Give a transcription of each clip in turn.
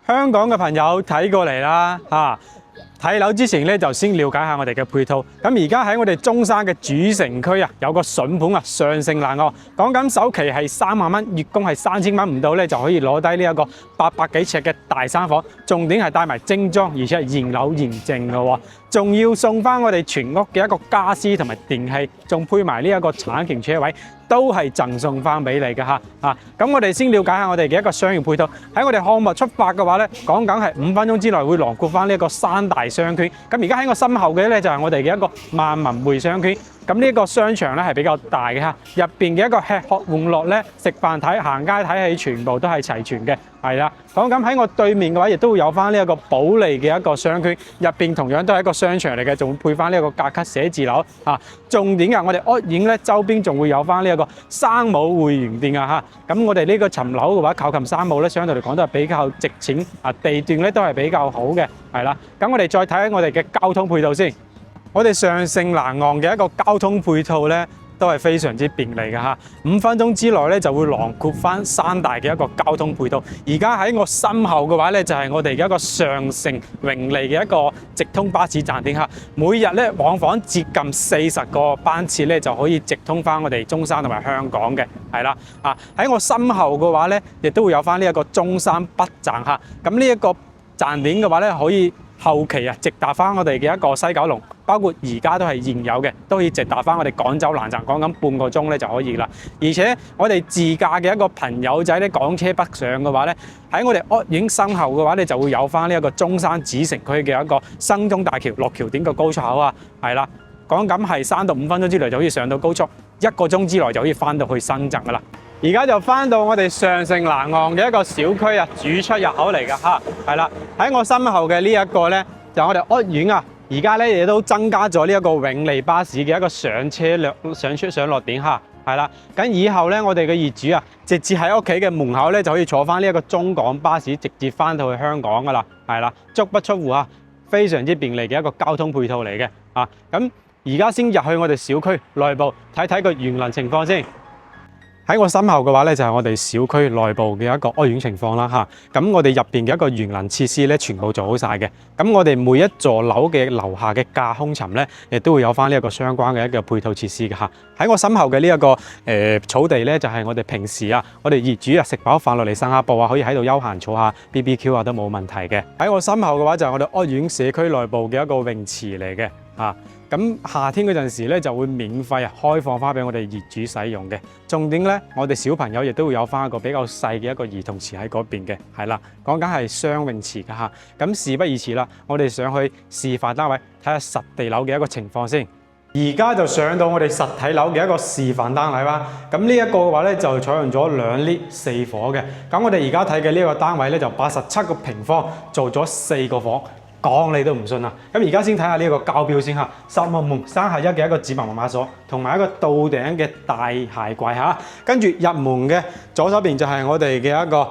香港嘅朋友睇過嚟啦嚇。睇樓之前咧，就先了解下我哋嘅配套。咁而家喺我哋中山嘅主城區啊，有個筍盤啊，上盛蘭岸，講緊首期係3萬蚊，月供係3000蚊唔到咧，就可以攞低呢一個800幾尺嘅大三房。重點係帶埋精裝，而且係現樓現證嘅喎，仲要送翻我哋全屋嘅一個家私同埋電器，仲配埋呢一個產權車位。都係贈送翻俾你嘅嚇咁我哋先了解下我哋嘅一個商業配套。喺我哋項目出發嘅話咧，講緊係5分鐘之內會囊括翻呢一個3大商圈。咁而家喺我身後嘅咧就係我哋嘅一個萬民匯商圈。咁呢一個商場咧係比較大嘅嚇，入邊嘅一個吃喝玩樂咧、食飯睇、行街睇戲，全部都係齊全嘅，係啦。講緊喺我對面嘅話，亦都會有翻呢一個保利嘅一個商圈，入邊同樣都係一個商場嚟嘅，仲會配翻呢一個甲級寫字樓嚇。重點嘅我哋屋苑咧周邊仲會有翻呢一個生母會員店啊嚇。咁我哋呢個層樓嘅話，靠近生母咧，相對嚟講都係比較值錢啊，地段咧都係比較好嘅，係啦。咁我哋再睇下我哋嘅交通配套先。我哋上盛蘭岸嘅一個交通配套咧，都係非常之便利嘅嚇，5分鐘之內咧就會囊括翻3大嘅一個交通配套。而家喺我身後嘅話咧，就係我哋嘅一個上盛榮利嘅一個直通巴士站點嚇，每日咧往返接近40個班次咧就可以直通翻我哋中山同埋香港嘅，係啦喺我身後嘅話咧，亦都會有翻呢一個中山北站嚇，咁呢一個站點嘅話咧可以後期直達翻我哋嘅一個西九龍，包括而家都係現有嘅，都可以直達翻我哋廣州南站，講緊半個鐘咧就可以啦。而且我哋自駕嘅一個朋友仔咧，港車北上嘅話咧，喺我哋屋苑身後嘅話咧，就會有翻呢一個中山主城區嘅一個新中大橋落橋點嘅高速口啊，係啦，講緊係3到5分鐘之內就可以上到高速，1個鐘之內就可以翻到去深圳噶啦。而家就翻到我哋上盛蘭岸嘅一個小區啊，主出入口嚟㗎嚇，係啦。喺我身後嘅呢一個咧，就我哋屋苑啊，而家咧亦都增加咗呢一個永利巴士嘅一個上出上落點嚇，係啦。咁以後咧，我哋嘅業主啊，直接喺屋企嘅門口咧就可以坐翻呢一個中港巴士，直接翻到去香港㗎啦，係啦，足不出戶啊，非常之便利嘅一個交通配套嚟嘅啊。咁而家先入去我哋小區內部睇睇個園林情況先。喺我身後嘅話咧，就係我哋小區內部嘅一個屋苑情況啦嚇。咁我哋入邊嘅一個園林設施咧，全部做好晒嘅。咁我哋每一座樓嘅樓下嘅架空層咧，亦都會有翻呢一個相關嘅一個配套設施嘅嚇。喺我身後嘅呢一個草地咧，就係我哋平時啊，我哋業主啊食飽飯落嚟散下步啊，可以喺度休閒坐下 BBQ 啊，都冇問題嘅。喺我身後嘅話，就係我哋屋苑社區內部嘅一個泳池嚟嘅嚇。咁夏天嗰陣時咧，就會免費開放翻俾我哋業主使用嘅。重點咧，我哋小朋友亦都會有翻一個比較細嘅一個兒童池喺嗰邊嘅，係啦，講緊係雙泳池㗎嚇。咁事不宜遲啦，我哋上去示範單位睇下實地樓嘅一個情況先。而家就上到我哋實體樓嘅一個示範單位啦。咁呢一個嘅話咧，就採用咗2 lift 4房嘅。咁我哋而家睇嘅呢個單位咧，就87個平方，做咗4個房。講你都唔信啊！咁而家先睇下呢個交標先嚇，10號門3合1嘅一個指紋密碼鎖，同埋一個到頂嘅大鞋櫃嚇。跟住入門嘅左手邊就係我哋嘅一個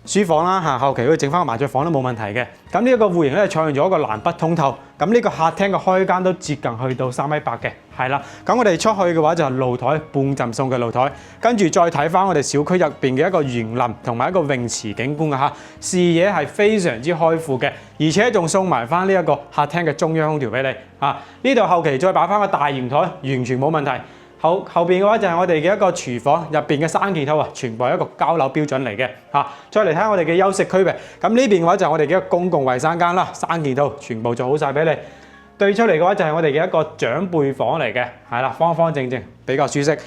書房啦嚇，後期可以整翻個麻雀房都冇問題嘅。咁呢一個戶型咧，採用咗一個南北通透。咁呢個客廳嘅開間都接近去到3.8米嘅，係啦。咁我哋出去嘅話就係露台，半贈送嘅露台。跟住再睇翻我哋小區入邊嘅一個園林同埋一個泳池景觀嘅嚇，視野係非常之開闊嘅，而且仲送埋翻呢一個客廳嘅中央空調俾你嚇。呢度後期再擺翻個大圓台，完全冇問題。後邊嘅話就係我哋嘅一個廚房，入邊嘅3件套啊，全部係一個交樓標準嚟嘅嚇。再嚟睇下我哋嘅休息區域，咁呢邊嘅話就係我哋嘅一個公共衞生間啦，3件套全部做好晒俾你。對出嚟嘅話就係我哋嘅一個長輩房嚟嘅，係啦，方方正正，比較舒適。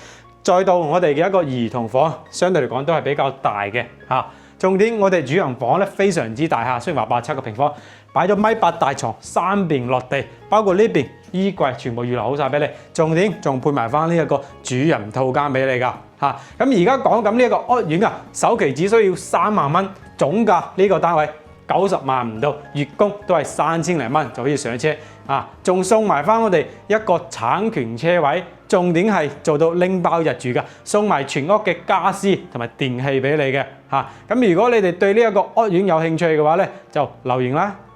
再到我哋嘅一個兒童房，相對嚟講都係比較大嘅嚇。重點我哋主人房咧非常之大嚇，雖然話87個平方，擺咗1.8米大床，3邊落地，包括呢邊衣櫃全部預留好晒俾你。重點仲配埋翻呢一個主人套間俾你㗎嚇。咁而家講緊呢一個屋苑啊，首期只需要3萬蚊，總價呢個單位90萬唔到，月供都係3000零蚊就可以上車啊！仲送埋翻我哋一個產權車位，重點係做到拎包入住㗎，送埋全屋嘅家私同埋電器俾你嘅嚇。咁如果你哋對呢一個屋苑有興趣嘅話咧，就留言啦〜